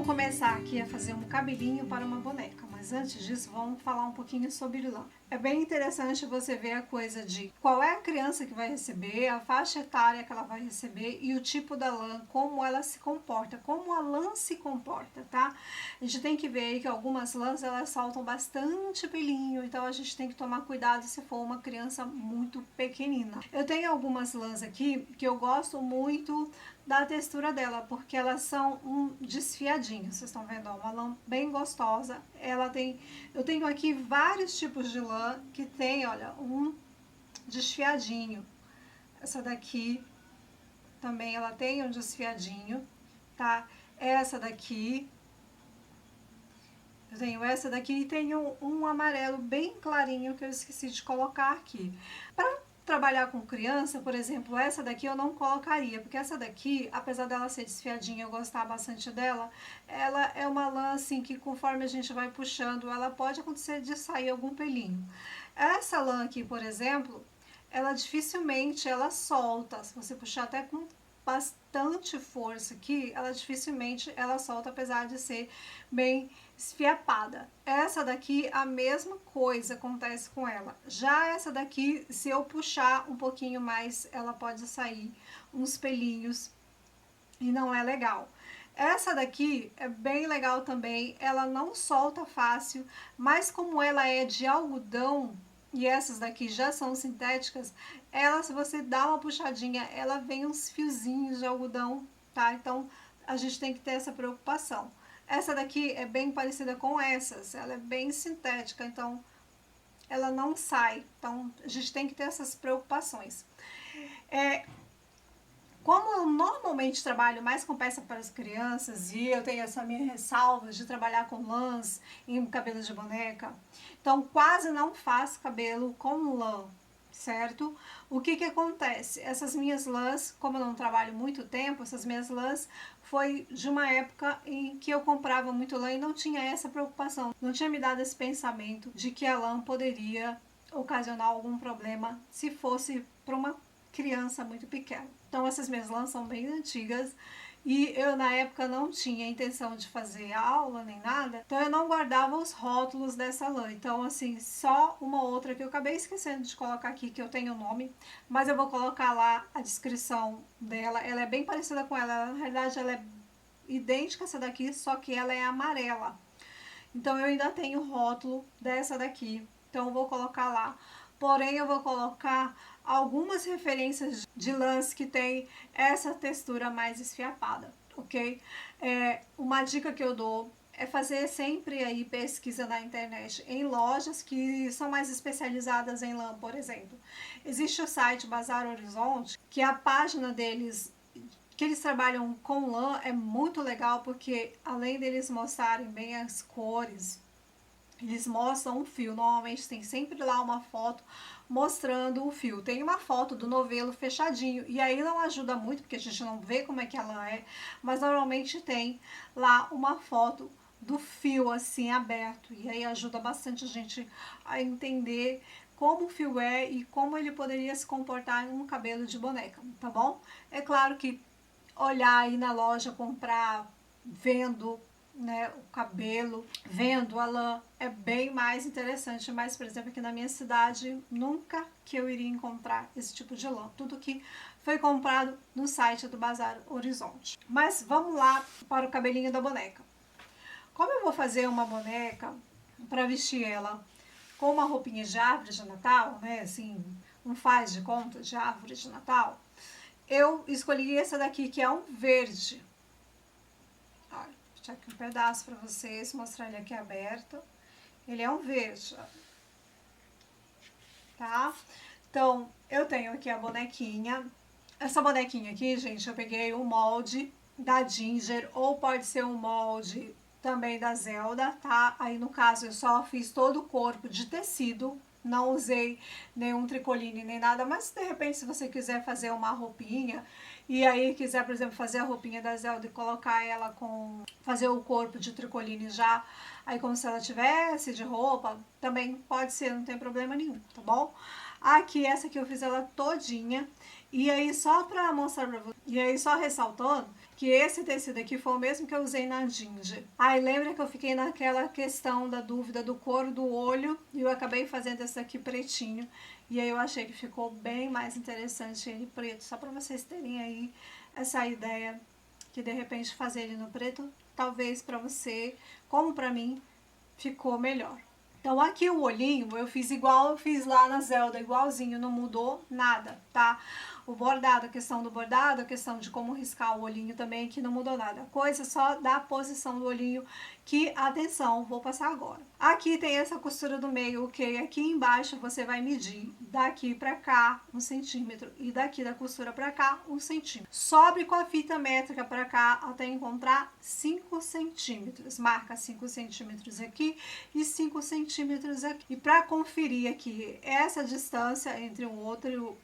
Vamos começar aqui a fazer um cabelinho para uma boneca, mas antes disso vamos falar um pouquinho sobre lã. É bem interessante você ver a coisa de qual é a criança que vai receber, a faixa etária que ela vai receber e o tipo da lã, como ela se comporta, como a lã se comporta, tá? A gente tem que ver aí que algumas lãs elas soltam bastante pelinho, então a gente tem que tomar cuidado se for uma criança muito pequenina. Eu tenho algumas lãs aqui que eu gosto muito da textura dela, porque elas são um desfiadinho, vocês estão vendo, ó, uma lã bem gostosa. Ela tem, eu tenho aqui vários tipos de lã que tem, olha, um desfiadinho. Essa daqui também ela tem um desfiadinho, tá? Essa daqui, eu tenho essa daqui e tenho um amarelo bem clarinho que eu esqueci de colocar aqui. Para trabalhar com criança, por exemplo, essa daqui eu não colocaria, porque essa daqui, apesar dela ser desfiadinha, eu gostar bastante dela, ela é uma lã assim que conforme a gente vai puxando, ela pode acontecer de sair algum pelinho. Essa lã aqui, por exemplo, ela dificilmente ela solta, se você puxar até com bastante força aqui, ela dificilmente ela solta, apesar de ser bem esfiapada. Essa daqui, a mesma coisa acontece com ela. Já essa daqui, se eu puxar um pouquinho mais, ela pode sair uns pelinhos e não é legal. Essa daqui é bem legal também, ela não solta fácil, mas como ela é de algodão, e essas daqui já são sintéticas, ela, se você dá uma puxadinha, ela vem uns fiozinhos de algodão, tá? Então, a gente tem que ter essa preocupação. Essa daqui é bem parecida com essas, ela é bem sintética, então ela não sai. Então, a gente tem que ter essas preocupações. Como eu normalmente trabalho mais com peça para as crianças e eu tenho essa minha ressalva de trabalhar com lãs em cabelo de boneca, então quase não faço cabelo com lã, certo? O que que acontece? Essas minhas lãs, como eu não trabalho muito tempo, essas minhas lãs foi de uma época em que eu comprava muito lã e não tinha essa preocupação, não tinha me dado esse pensamento de que a lã poderia ocasionar algum problema se fosse para uma criança muito pequena. Então essas minhas lãs são bem antigas e eu na época não tinha intenção de fazer aula nem nada, então eu não guardava os rótulos dessa lã. Então assim, só uma outra que eu acabei esquecendo de colocar aqui, que eu tenho o nome, mas eu vou colocar lá a descrição dela. Ela é bem parecida com ela, na realidade ela é idêntica a essa daqui, só que ela é amarela. Então eu ainda tenho o rótulo dessa daqui, então eu vou colocar lá. Porém eu vou colocar algumas referências de lãs que tem essa textura mais esfiapada, ok? Uma dica que eu dou é fazer sempre aí pesquisa na internet em lojas que são mais especializadas em lã, por exemplo. Existe o site Bazar Horizonte, que a página deles que eles trabalham com lã é muito legal, porque além deles mostrarem bem as cores, eles mostram um fio. Normalmente tem sempre lá uma foto mostrando o fio. Tem uma foto do novelo fechadinho, e aí não ajuda muito, porque a gente não vê como é que ela é, mas normalmente tem lá uma foto do fio assim aberto, e aí ajuda bastante a gente a entender como o fio é e como ele poderia se comportar em um cabelo de boneca, tá bom? É claro que olhar aí na loja, comprar vendo, né, o cabelo, vendo a lã, é bem mais interessante. Mas, por exemplo, aqui na minha cidade, nunca que eu iria encontrar esse tipo de lã. Tudo que foi comprado no site do Bazar Horizonte. Mas vamos lá para o cabelinho da boneca. Como eu vou fazer uma boneca para vestir ela com uma roupinha de árvore de Natal, né, assim, um faz de conta de árvore de Natal, eu escolhi essa daqui, que é um verde. Olha, vou deixar aqui um pedaço para vocês, mostrar ele aqui aberto. Ele é um verde, tá? Então, eu tenho aqui a bonequinha. Essa bonequinha aqui, gente, eu peguei o molde da Ginger, ou pode ser um molde também da Zelda, tá? Aí, no caso, eu só fiz todo o corpo de tecido, não usei nenhum tricoline nem nada, mas de repente se você quiser fazer uma roupinha e aí quiser, por exemplo, fazer a roupinha da Zelda e colocar ela com, fazer o corpo de tricoline já, aí como se ela tivesse de roupa, também pode ser, não tem problema nenhum, tá bom? Aqui, essa aqui eu fiz ela todinha. E aí, só pra mostrar pra vocês, e aí só ressaltando que esse tecido aqui foi o mesmo que eu usei na Ginger. Aí, lembra que eu fiquei naquela questão da dúvida do couro do olho e eu acabei fazendo esse aqui pretinho. E aí eu achei que ficou bem mais interessante ele preto, só pra vocês terem aí essa ideia que de repente fazer ele no preto, talvez pra você, como pra mim, ficou melhor. Então aqui o olhinho eu fiz igual eu fiz lá na Zelda, igualzinho, não mudou nada, tá? O bordado, a questão do bordado, a questão de como riscar o olhinho também, que não mudou nada. A coisa só da posição do olhinho, que, atenção, vou passar agora. Aqui tem essa costura do meio, ok? Aqui embaixo você vai medir daqui pra cá 1 cm e daqui da costura pra cá 1 cm. Sobre com a fita métrica pra cá até encontrar 5 centímetros. Marca 5 centímetros aqui e 5 centímetros aqui. E pra conferir aqui essa distância entre um olho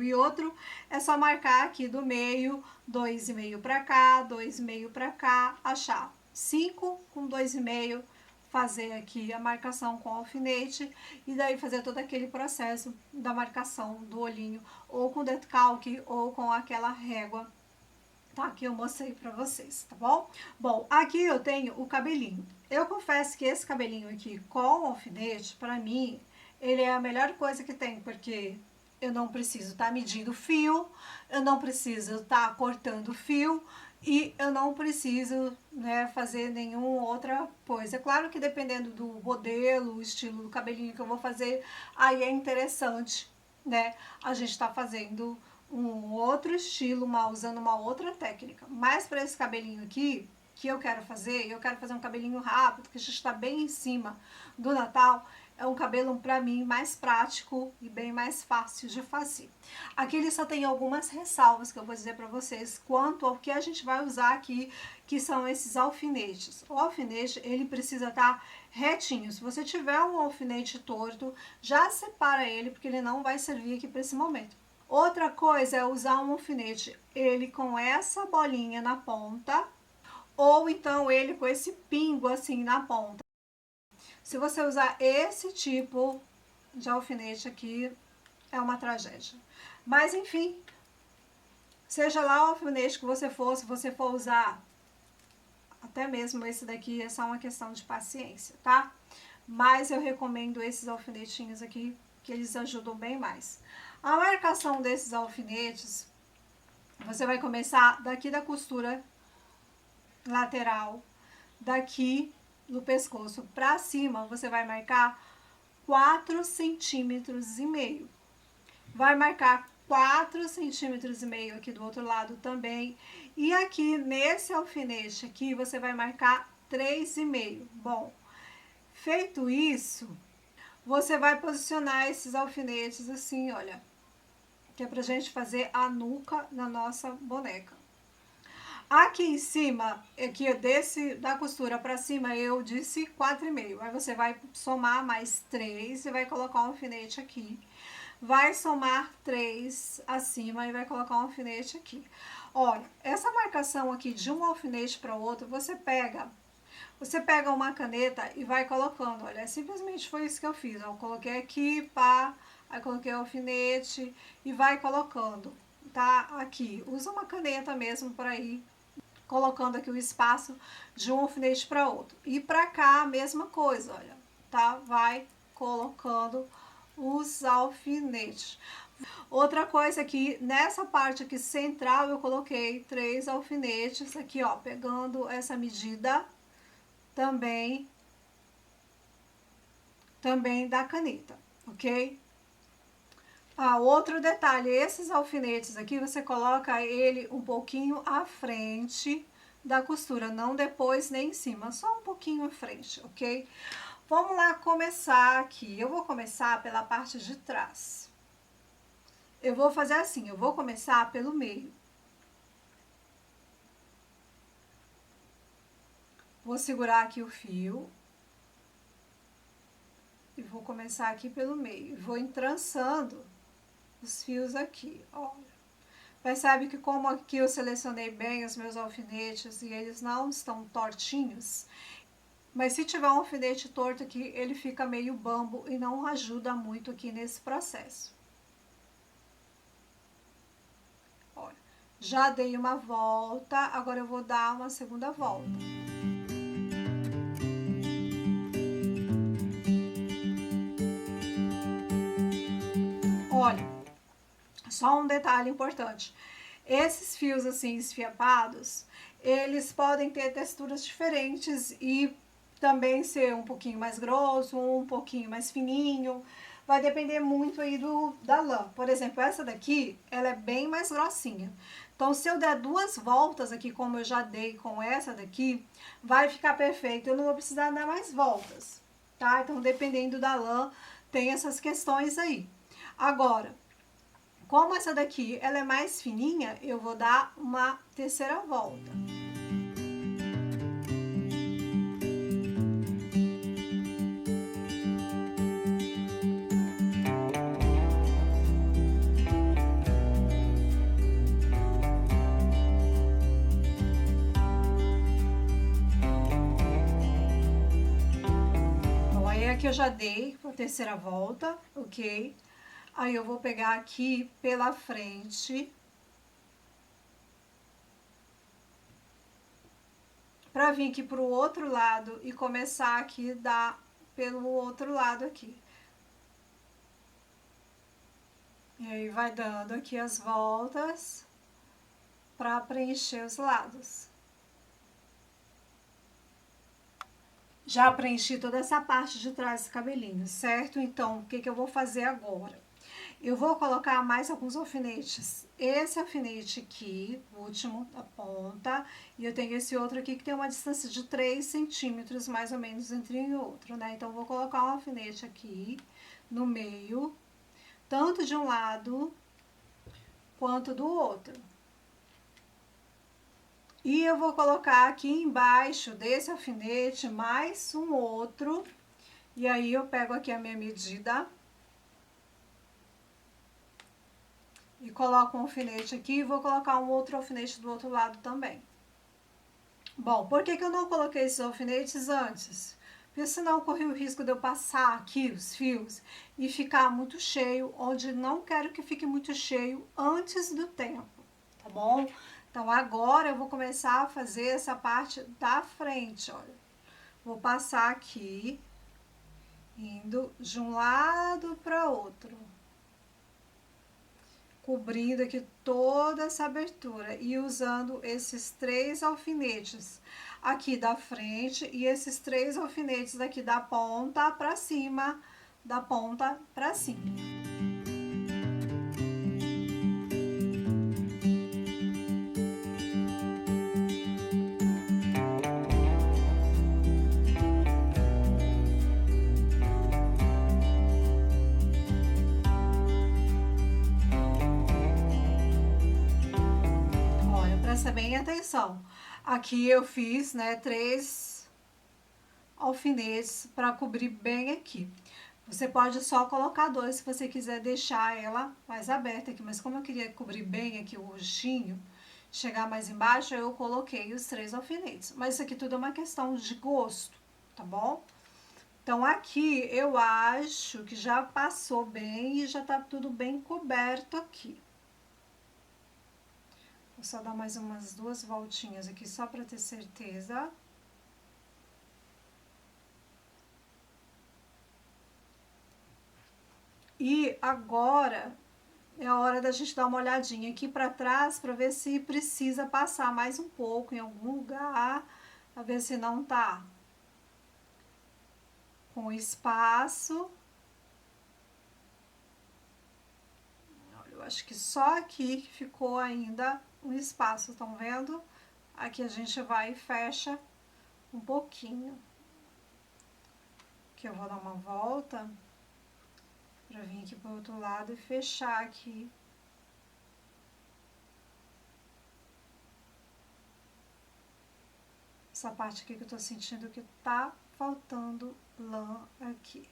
e outro, é só marcar aqui do meio 2,5 para cá, 2,5 para cá, achar 5 com 2,5, fazer aqui a marcação com alfinete e daí fazer todo aquele processo da marcação do olhinho, ou com decalque ou com aquela régua, tá? Que eu mostrei pra vocês, tá bom? Bom, aqui eu tenho o cabelinho. Eu confesso que esse cabelinho aqui com alfinete, pra mim, ele é a melhor coisa que tem, porque eu não preciso estar medindo fio, eu não preciso estar cortando fio e eu não preciso, né, fazer nenhuma outra coisa. É claro que dependendo do modelo, o estilo do cabelinho que eu vou fazer, aí é interessante, né, a gente tá fazendo um outro estilo, usando uma outra técnica. Mas para esse cabelinho aqui, que eu quero fazer um cabelinho rápido, que a gente está bem em cima do Natal, é um cabelo para mim mais prático e bem mais fácil de fazer. Aqui ele só tem algumas ressalvas que eu vou dizer para vocês quanto ao que a gente vai usar aqui, que são esses alfinetes. O alfinete, ele precisa estar retinho. Se você tiver um alfinete torto, já separa ele, porque ele não vai servir aqui para esse momento. Outra coisa é usar um alfinete, ele com essa bolinha na ponta, ou então ele com esse pingo assim na ponta. Se você usar esse tipo de alfinete aqui, é uma tragédia. Mas enfim, seja lá o alfinete que você for, se você for usar, até mesmo esse daqui, é só uma questão de paciência, tá? Mas eu recomendo esses alfinetinhos aqui, que eles ajudam bem mais. A marcação desses alfinetes, você vai começar daqui da costura lateral, daqui no pescoço para cima, você vai marcar 4,5 centímetros. Vai marcar 4,5 centímetros aqui do outro lado também. E aqui nesse alfinete aqui, você vai marcar 3,5. Bom, feito isso, você vai posicionar esses alfinetes assim, olha, que é pra gente fazer a nuca na nossa boneca. Aqui em cima, aqui da costura pra cima, eu disse 4,5. Aí você vai somar mais 3 e vai colocar um alfinete aqui. Vai somar 3 acima e vai colocar um alfinete aqui. Olha, essa marcação aqui de um alfinete para o outro, você pega uma caneta e vai colocando. Olha, simplesmente foi isso que eu fiz. Eu coloquei aqui, pá, aí coloquei o alfinete e vai colocando, tá? Aqui, usa uma caneta mesmo para ir colocando aqui o espaço de um alfinete para outro. E para cá, a mesma coisa, olha, tá? Vai colocando os alfinetes. Outra coisa aqui, nessa parte aqui central, eu coloquei 3 alfinetes aqui, ó, pegando essa medida também da caneta, ok? Outro detalhe, esses alfinetes aqui, você coloca ele um pouquinho à frente da costura, não depois nem em cima, só um pouquinho à frente, ok? Vamos lá começar aqui. Eu vou começar pela parte de trás. Eu vou fazer assim, eu vou começar pelo meio. Vou segurar aqui o fio. E vou começar aqui pelo meio. Vou entrançando os fios aqui, olha. Percebe que como aqui eu selecionei bem os meus alfinetes e eles não estão tortinhos, Mas se tiver um alfinete torto aqui, ele fica meio bambo e não ajuda muito aqui nesse processo. Olha, já dei uma volta, agora eu vou dar uma segunda volta. Olha, só um detalhe importante. Esses fios assim esfiapados, eles podem ter texturas diferentes e também ser um pouquinho mais grosso, um pouquinho mais fininho. Vai depender muito aí da lã. Por exemplo, essa daqui, ela é bem mais grossinha. Então, se eu der 2 voltas aqui, como eu já dei com essa daqui, vai ficar perfeito. Eu não vou precisar dar mais voltas, tá? Então, dependendo da lã, tem essas questões aí. Agora, como essa daqui ela é mais fininha, eu vou dar uma terceira volta. Bom, aí aqui eu já dei a terceira volta, ok? Aí eu vou pegar aqui pela frente para vir aqui pro outro lado e começar aqui dar pelo outro lado aqui. E aí vai dando aqui as voltas para preencher os lados. Já preenchi toda essa parte de trás do cabelinho, certo? Então, o que que eu vou fazer agora? Eu vou colocar mais alguns alfinetes. Esse alfinete aqui, o último da ponta, e eu tenho esse outro aqui que tem uma distância de 3 centímetros, mais ou menos, entre um e outro, né? Então, eu vou colocar um alfinete aqui no meio, tanto de um lado quanto do outro. E eu vou colocar aqui embaixo desse alfinete mais um outro, e aí eu pego aqui a minha medida e coloco um alfinete aqui e vou colocar um outro alfinete do outro lado também. Bom, por que que eu não coloquei esses alfinetes antes? Porque senão corri o risco de eu passar aqui os fios e ficar muito cheio, onde não quero que fique muito cheio antes do tempo, tá bom? Então agora eu vou começar a fazer essa parte da frente, olha. Vou passar aqui, indo de um lado para outro, cobrindo aqui toda essa abertura e usando esses 3 alfinetes aqui da frente e esses 3 alfinetes daqui da ponta para cima, da ponta para cima. Presta bem atenção. Aqui eu fiz, né, 3 alfinetes para cobrir bem aqui. Você pode só colocar 2 se você quiser deixar ela mais aberta aqui, mas como eu queria cobrir bem aqui o rostinho, chegar mais embaixo, eu coloquei os 3 alfinetes. Mas isso aqui tudo é uma questão de gosto, tá bom? Então aqui eu acho que já passou bem e já tá tudo bem coberto aqui. Vou só dar mais umas 2 voltinhas aqui, só para ter certeza. E agora é a hora da gente dar uma olhadinha aqui para trás, para ver se precisa passar mais um pouco em algum lugar, a ver se não tá com espaço. Eu acho que só aqui que ficou ainda um espaço, estão vendo? Aqui a gente vai e fecha um pouquinho. Aqui eu vou dar uma volta para vir aqui pro outro lado e fechar aqui. Essa parte aqui que eu tô sentindo que tá faltando lã aqui.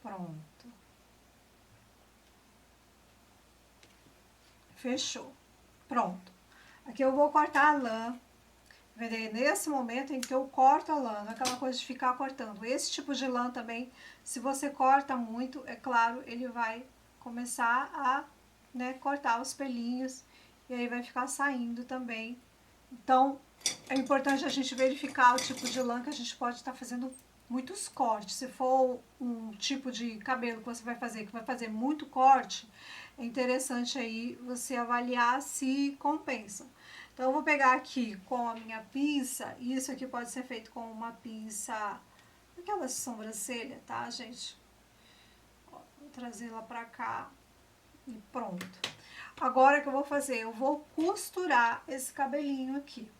Pronto. Fechou. Pronto. Aqui eu vou cortar a lã Vender nesse momento em que eu corto a lã, não é aquela coisa de ficar cortando. Esse tipo de lã também, se você corta muito, é claro, ele vai começar a, né, cortar os pelinhos e aí vai ficar saindo também. Então, é importante a gente verificar o tipo de lã que a gente pode estar fazendo muitos cortes. Se for um tipo de cabelo que você vai fazer, que vai fazer muito corte, é interessante aí você avaliar se compensa. Então, eu vou pegar aqui com a minha pinça, e isso aqui pode ser feito com uma pinça, aquela de sobrancelha, tá, gente? Ó, vou trazê-la pra cá e pronto. Agora o que eu vou fazer? Eu vou costurar esse cabelinho aqui.